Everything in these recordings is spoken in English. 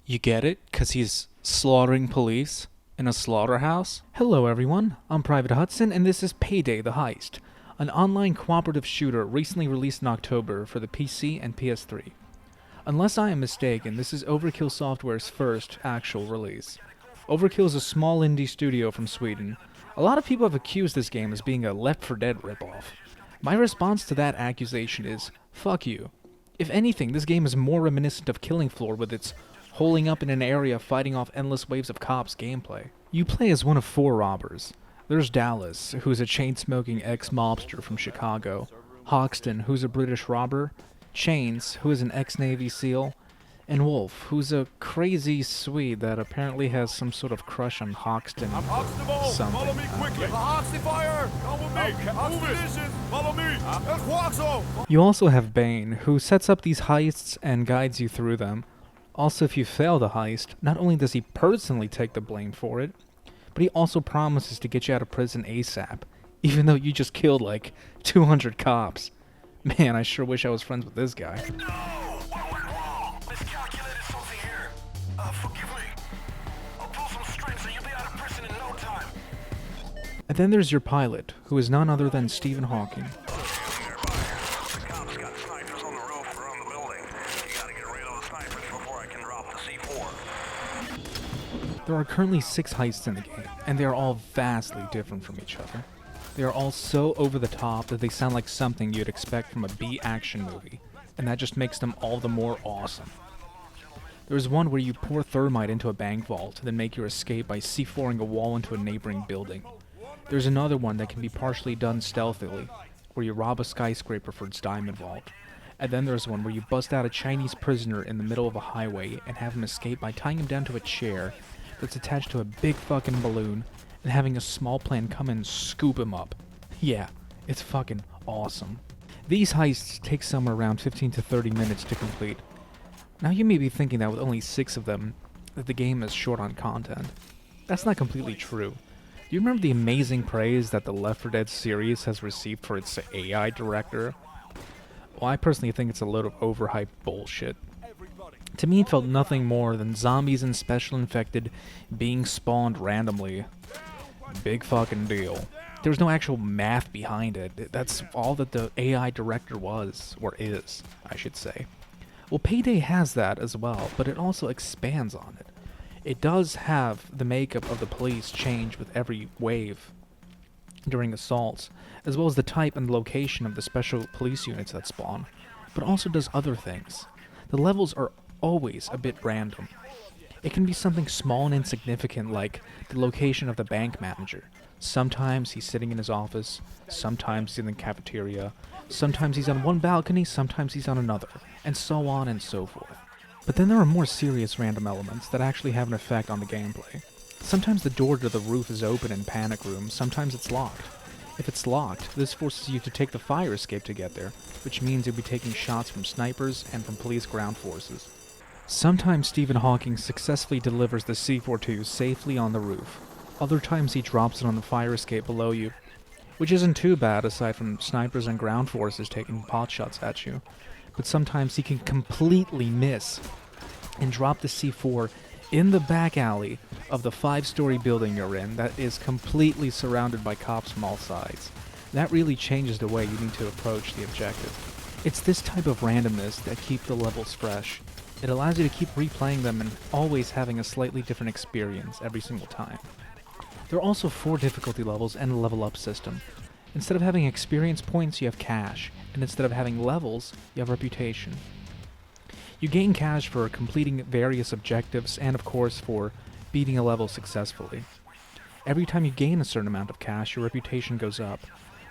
You get it? 'Cause he's slaughtering police in a slaughterhouse? Hello everyone, I'm PvtHudson and this is Payday the Heist, an online cooperative shooter recently released in October for the PC and PS3. Unless I am mistaken, this is Overkill Software's first actual release. Overkill is a small indie studio from Sweden. A lot of people have accused this game as being a Left 4 Dead ripoff. My response to that accusation is, fuck you. If anything, this game is more reminiscent of Killing Floor with its holing up in an area fighting off endless waves of cops gameplay. You play as one of 4 robbers. There's Dallas, who's a chain-smoking ex-mobster from Chicago, Hoxton, who's a British robber, Chains, who is an ex-Navy SEAL, and Wolf, who's a crazy Swede that apparently has some sort of crush on Hoxton something. Follow me quickly. Fire! Come with me. Move follow me. You also have Bane, who sets up these heists and guides you through them. Also, if you fail the heist, not only does he personally take the blame for it, but he also promises to get you out of prison ASAP, even though you just killed like 200 cops. Man, I sure wish I was friends with this guy. No! What went wrong? Miscalculated something here. Forgive me. I'll pull some strings and you'll be out of prison in no time. And then there's your pilot, who is none other than Stephen Hawking. The cops got snipers on the roof around the building. You gotta get rid of the snipers before I can drop the C4. There are currently 6 heists in the game, and they are all vastly different from each other. They are all so over the top that they sound like something you'd expect from a B action movie, and that just makes them all the more awesome. There's one where you pour thermite into a bank vault, then make your escape by C4ing a wall into a neighboring building. There's another one that can be partially done stealthily, where you rob a skyscraper for its diamond vault. And then there's one where you bust out a Chinese prisoner in the middle of a highway and have him escape by tying him down to a chair that's attached to a big fucking balloon and having a small plane come and scoop him up. Yeah, it's fucking awesome. These heists take somewhere around 15 to 30 minutes to complete. Now you may be thinking that with only 6 of them, that the game is short on content. That's not completely true. Do you remember the amazing praise that the Left 4 Dead series has received for its AI director? Well, I personally think it's a load of overhyped bullshit. To me, it felt nothing more than zombies and special infected being spawned randomly. Big fucking deal. There was no actual math behind it. That's all that the AI director was, or is, I should say. Well, Payday has that as well, but it also expands on it. It does have the makeup of the police change with every wave during assaults, as well as the type and location of the special police units that spawn, but also does other things. The levels are always a bit random. It can be something small and insignificant like the location of the bank manager. Sometimes he's sitting in his office, sometimes he's in the cafeteria, sometimes he's on one balcony, sometimes he's on another, and so on and so forth. But then there are more serious random elements that actually have an effect on the gameplay. Sometimes the door to the roof is open in Panic Room, sometimes it's locked. If it's locked, this forces you to take the fire escape to get there, which means you'll be taking shots from snipers and from police ground forces. Sometimes Stephen Hawking successfully delivers the C4 to you safely on the roof. Other times he drops it on the fire escape below you, which isn't too bad aside from snipers and ground forces taking pot shots at you. But sometimes he can completely miss and drop the C4 in the back alley of the 5-story building you're in that is completely surrounded by cops from all sides. That really changes the way you need to approach the objective. It's this type of randomness that keeps the levels fresh. It allows you to keep replaying them and always having a slightly different experience every single time. There are also 4 difficulty levels and a level up system. Instead of having experience points, you have cash, and instead of having levels, you have reputation. You gain cash for completing various objectives and of course for beating a level successfully. Every time you gain a certain amount of cash, your reputation goes up.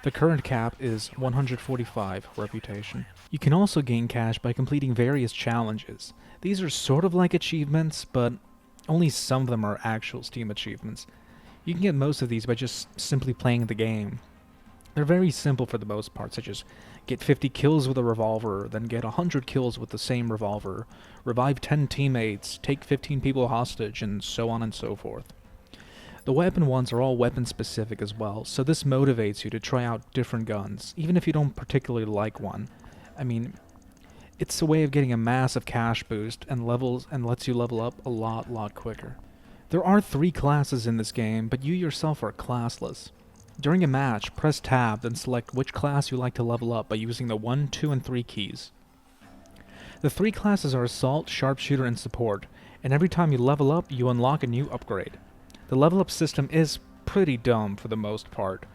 The current cap is 145 reputation. You can also gain cash by completing various challenges. These are sort of like achievements, but only some of them are actual Steam achievements. You can get most of these by just simply playing the game. They're very simple for the most part, such as get 50 kills with a revolver, then get 100 kills with the same revolver, revive 10 teammates, take 15 people hostage, and so on and so forth. The weapon ones are all weapon specific as well, so this motivates you to try out different guns, even if you don't particularly like one. I mean, It's a way of getting a massive cash boost and lets you level up a lot quicker. There are 3 classes in this game, but you yourself are classless. During a match, press tab, then select which class you like to level up by using the 1, 2, and 3 keys. The 3 classes are Assault, Sharpshooter, and Support, and every time you level up, you unlock a new upgrade. The level up system is pretty dumb for the most part.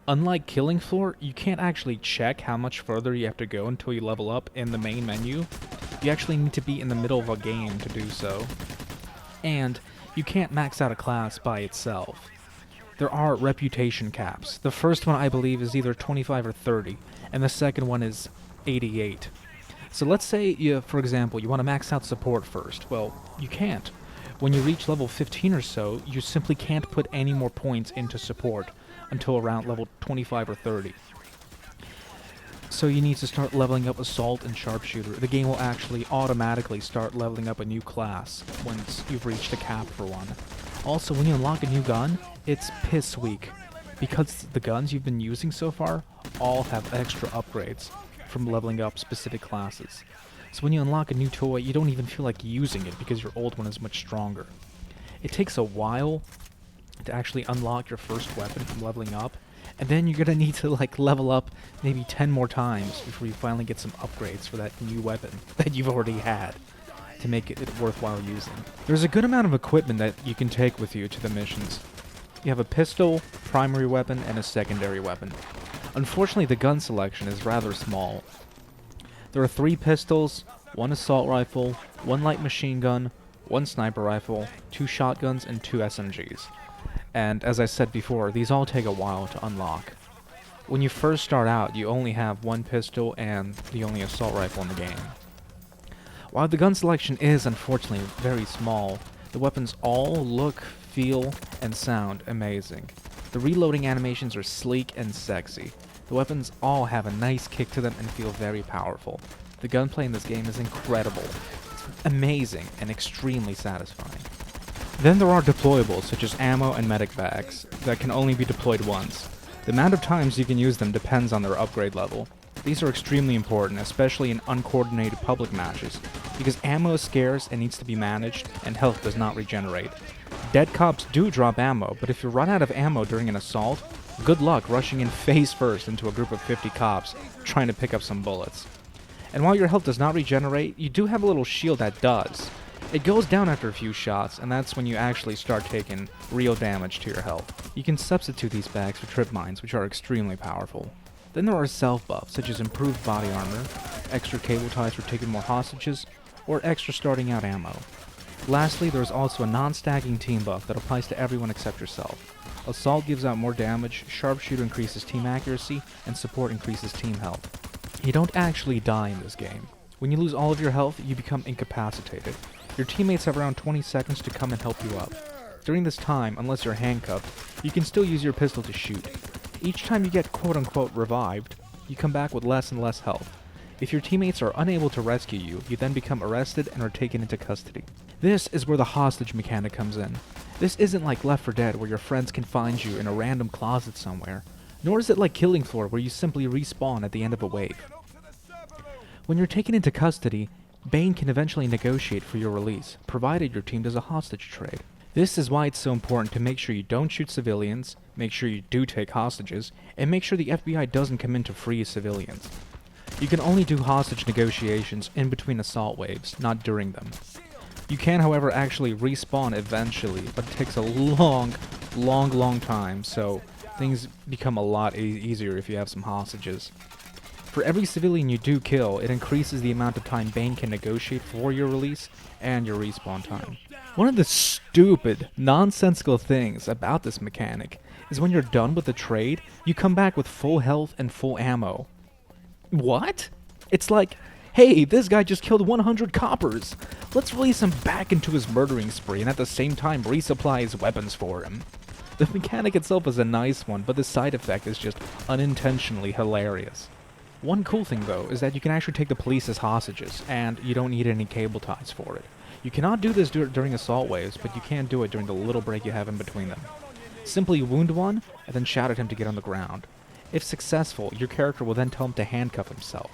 Unlike Killing Floor, you can't actually check how much further you have to go until you level up in the main menu. You actually need to be in the middle of a game to do so. And you can't max out a class by itself. There are reputation caps. The first one, I believe, is either 25 or 30, and the second one is 88. So let's say, for example, you want to max out Support first. Well, you can't. When you reach level 15 or so, you simply can't put any more points into Support until around level 25 or 30. So you need to start leveling up Assault and Sharpshooter. The game will actually automatically start leveling up a new class once you've reached a cap for one. Also, when you unlock a new gun, it's piss weak, because the guns you've been using so far all have extra upgrades from leveling up specific classes. So when you unlock a new toy, you don't even feel like using it because your old one is much stronger. It takes a while to actually unlock your first weapon from leveling up, and then you're gonna need to level up maybe 10 more times before you finally get some upgrades for that new weapon that you've already had to make it worthwhile using. There's a good amount of equipment that you can take with you to the missions. You have a pistol, primary weapon, and a secondary weapon. Unfortunately, the gun selection is rather small. There are 3 pistols, 1 assault rifle, 1 light machine gun, 1 sniper rifle, 2 shotguns, and 2 SMGs. And as I said before, these all take a while to unlock. When you first start out, you only have 1 pistol and the only assault rifle in the game. While the gun selection is unfortunately very small, the weapons all look, feel, and sound amazing. The reloading animations are sleek and sexy. The weapons all have a nice kick to them and feel very powerful. The gunplay in this game is incredible. It's amazing and extremely satisfying. Then there are deployables such as ammo and medic bags that can only be deployed once. The amount of times you can use them depends on their upgrade level. These are extremely important, especially in uncoordinated public matches, because ammo is scarce and needs to be managed, and health does not regenerate. Dead cops do drop ammo, but if you run out of ammo during an assault, good luck rushing in face first into a group of 50 cops trying to pick up some bullets. And while your health does not regenerate, you do have a little shield that does. It goes down after a few shots, and that's when you actually start taking real damage to your health. You can substitute these bags for trip mines, which are extremely powerful. Then there are self-buffs, such as improved body armor, extra cable ties for taking more hostages, or extra starting out ammo. Lastly, there is also a non-stacking team buff that applies to everyone except yourself. Assault gives out more damage, Sharpshooter increases team accuracy, and Support increases team health. You don't actually die in this game. When you lose all of your health, you become incapacitated. Your teammates have around 20 seconds to come and help you up. During this time, unless you're handcuffed, you can still use your pistol to shoot. Each time you get quote-unquote revived, you come back with less and less health. If your teammates are unable to rescue you, you then become arrested and are taken into custody. This is where the hostage mechanic comes in. This isn't like Left 4 Dead where your friends can find you in a random closet somewhere, nor is it like Killing Floor where you simply respawn at the end of a wave. When you're taken into custody, Bane can eventually negotiate for your release, provided your team does a hostage trade. This is why it's so important to make sure you don't shoot civilians, make sure you do take hostages, and make sure the FBI doesn't come in to free civilians. You can only do hostage negotiations in between assault waves, not during them. You can, however, actually respawn eventually, but it takes a long time, so things become a lot easier if you have some hostages. For every civilian you do kill, it increases the amount of time Bane can negotiate for your release and your respawn time. One of the stupid, nonsensical things about this mechanic is when you're done with the trade, you come back with full health and full ammo. What? It's like, hey, this guy just killed 100 coppers. Let's release him back into his murdering spree and at the same time resupply his weapons for him. The mechanic itself is a nice one, but the side effect is just unintentionally hilarious. One cool thing though is that you can actually take the police as hostages, and you don't need any cable ties for it. You cannot do this during assault waves, but you can do it during the little break you have in between them. Simply wound one, and then shout at him to get on the ground. If successful, your character will then tell him to handcuff himself.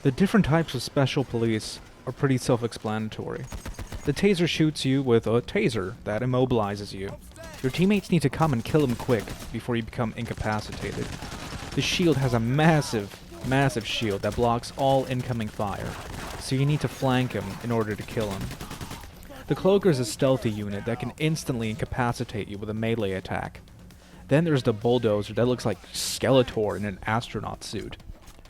The different types of special police are pretty self-explanatory. The taser shoots you with a taser that immobilizes you. Your teammates need to come and kill him quick before you become incapacitated. The shield has a massive shield that blocks all incoming fire, so you need to flank him in order to kill him. The cloaker is a stealthy unit that can instantly incapacitate you with a melee attack. Then there's the Bulldozer that looks like Skeletor in an astronaut suit.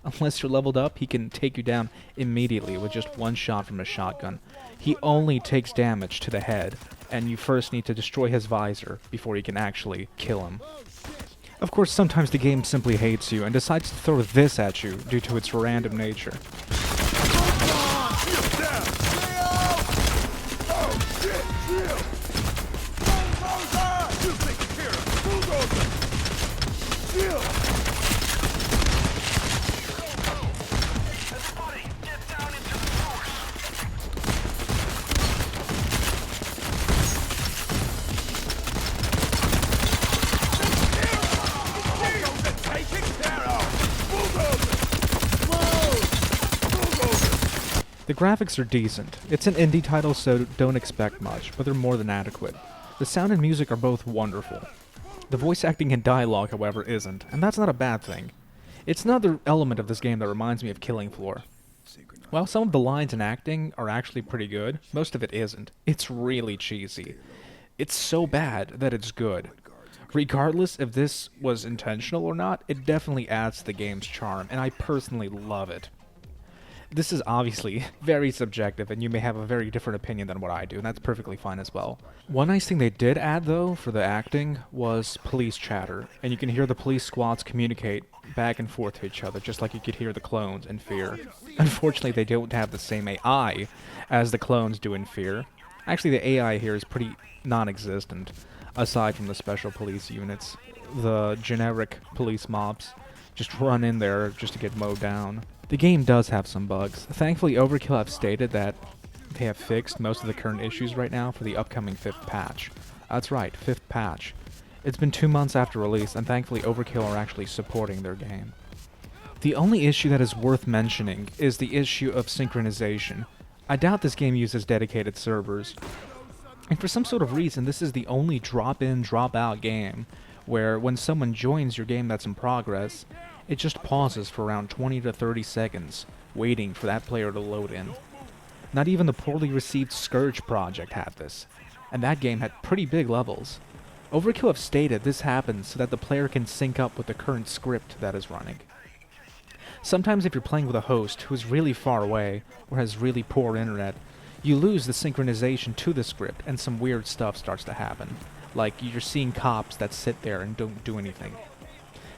Unless you're leveled up, he can take you down immediately with just one shot from a shotgun. He only takes damage to the head, and you first need to destroy his visor before you can actually kill him. Of course, sometimes the game simply hates you and decides to throw this at you due to its random nature. The graphics are decent. It's an indie title, so don't expect much, but they're more than adequate. The sound and music are both wonderful. The voice acting and dialogue, however, isn't, and that's not a bad thing. It's another element of this game that reminds me of Killing Floor. While some of the lines and acting are actually pretty good, most of it isn't. It's really cheesy. It's so bad that it's good. Regardless if this was intentional or not, it definitely adds to the game's charm, and I personally love it. This is obviously very subjective, and you may have a very different opinion than what I do, and that's perfectly fine as well. One nice thing they did add, though, for the acting, was police chatter, and you can hear the police squads communicate back and forth to each other, just like you could hear the clones in Fear. Unfortunately, they don't have the same AI as the clones do in Fear. Actually, the AI here is pretty non-existent, aside from the special police units. The generic police mobs just run in there just to get mowed down. The game does have some bugs. Thankfully, Overkill have stated that they have fixed most of the current issues right now for the upcoming 5th patch. That's right, 5th patch. It's been 2 months after release, and thankfully Overkill are actually supporting their game. The only issue that is worth mentioning is the issue of synchronization. I doubt this game uses dedicated servers. And for some sort of reason, this is the only drop-in, drop-out game where when someone joins your game that's in progress, it just pauses for around 20 to 30 seconds, waiting for that player to load in. Not even the poorly received Scourge project had this, and that game had pretty big levels. Overkill have stated this happens so that the player can sync up with the current script that is running. Sometimes if you're playing with a host who is really far away, or has really poor internet, you lose the synchronization to the script and some weird stuff starts to happen. Like you're seeing cops that sit there and don't do anything.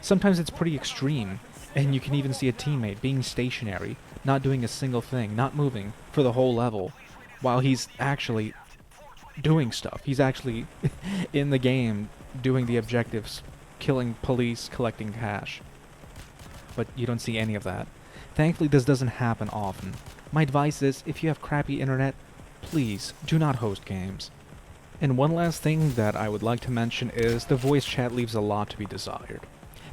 Sometimes it's pretty extreme, and you can even see a teammate being stationary, not doing a single thing, not moving for the whole level, while he's actually doing stuff. He's actually in the game doing the objectives, killing police, collecting cash. But you don't see any of that. Thankfully, this doesn't happen often. My advice is, if you have crappy internet, please do not host games. And one last thing that I would like to mention is the voice chat leaves a lot to be desired.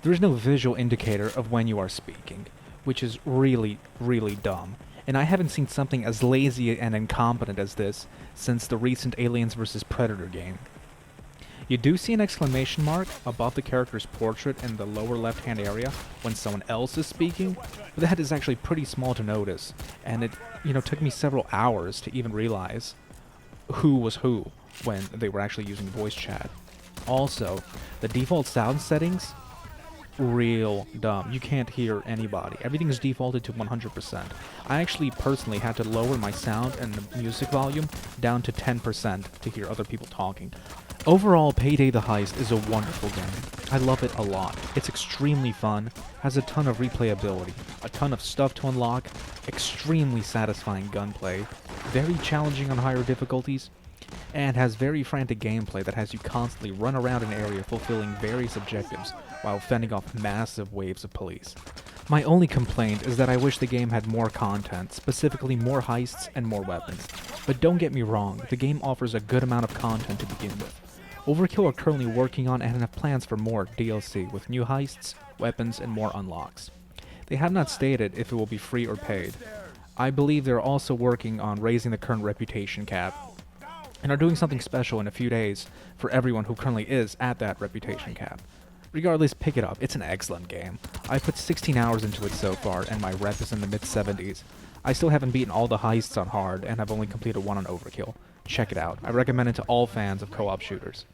There is no visual indicator of when you are speaking, which is really, really dumb. And I haven't seen something as lazy and incompetent as this since the recent Aliens vs. Predator game. You do see an exclamation mark above the character's portrait in the lower left-hand area when someone else is speaking, but that is actually pretty small to notice, and it, took me several hours to even realize who was who when they were actually using voice chat. Also, the default sound settings, real dumb. You can't hear anybody. Everything is defaulted to 100%. I actually personally had to lower my sound and the music volume down to 10% to hear other people talking. Overall, Payday the Heist is a wonderful game. I love it a lot. It's extremely fun, has a ton of replayability, a ton of stuff to unlock, extremely satisfying gunplay, very challenging on higher difficulties, and has very frantic gameplay that has you constantly run around an area fulfilling various objectives while fending off massive waves of police. My only complaint is that I wish the game had more content, specifically more heists and more weapons. But don't get me wrong, the game offers a good amount of content to begin with. Overkill are currently working on and have plans for more DLC with new heists, weapons, and more unlocks. They have not stated if it will be free or paid. I believe they're also working on raising the current reputation cap, and are doing something special in a few days for everyone who currently is at that reputation cap. Regardless, pick it up. It's an excellent game. I put 16 hours into it so far, and my rep is in the mid-70s. I still haven't beaten all the heists on hard, and have only completed one on Overkill. Check it out. I recommend it to all fans of co-op shooters.